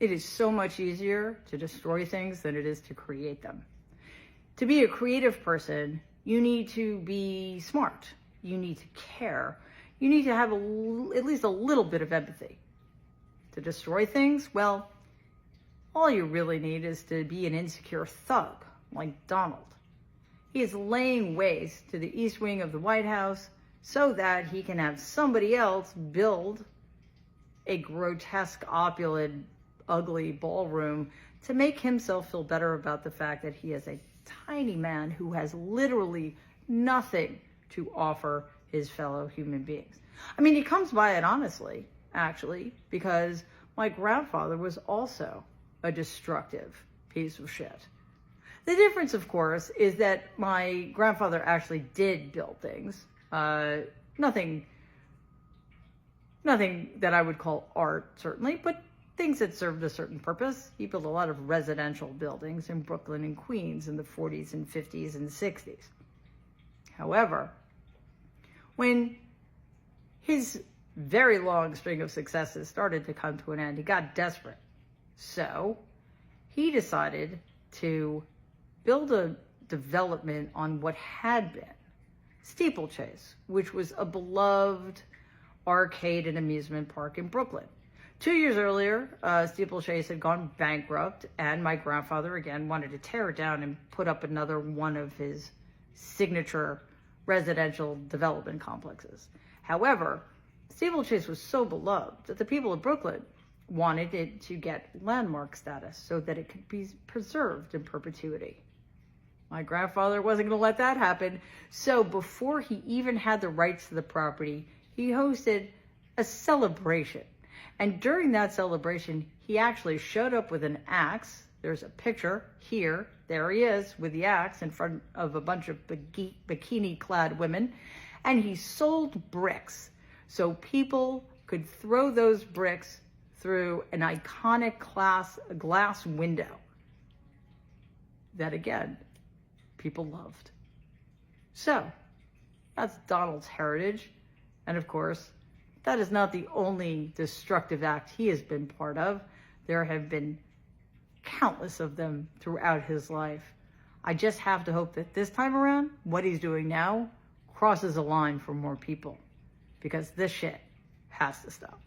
It is so much easier to destroy things than it is to create them. To be a creative person, you need to be smart. You need to care. You need to have at least a little bit of empathy. To destroy things, well, all you really need is to be an insecure thug like Donald. He is laying waste to the East Wing of the White House so that he can have somebody else build a grotesque, opulent, ugly ballroom to make himself feel better about the fact that he is a tiny man who has literally nothing to offer his fellow human beings. I mean, he comes by it honestly, actually, because my grandfather was also a destructive piece of shit. The difference, of course, is that my grandfather actually did build things. Nothing that I would call art, certainly, but things that served a certain purpose. He built a lot of residential buildings in Brooklyn and Queens in the 40s and 50s and 60s. However, when his very long string of successes started to come to an end, he got desperate. So he decided to build a development on what had been Steeplechase, which was a beloved arcade and amusement park in Brooklyn. 2 years earlier, Steeplechase had gone bankrupt, and my grandfather, again, wanted to tear it down and put up another one of his signature residential development complexes. However, Steeplechase was so beloved that the people of Brooklyn wanted it to get landmark status so that it could be preserved in perpetuity. My grandfather wasn't going to let that happen, so before he even had the rights to the property, he hosted a celebration. And during that celebration, he actually showed up with an axe. There's a picture here. There he is with the axe in front of a bunch of bikini-clad women. And he sold bricks so people could throw those bricks through an iconic glass window that, again, people loved. So that's Donald's heritage. And of course, that is not the only destructive act he has been part of. There have been countless of them throughout his life. I just have to hope that this time around, what he's doing now crosses a line for more people, because this shit has to stop.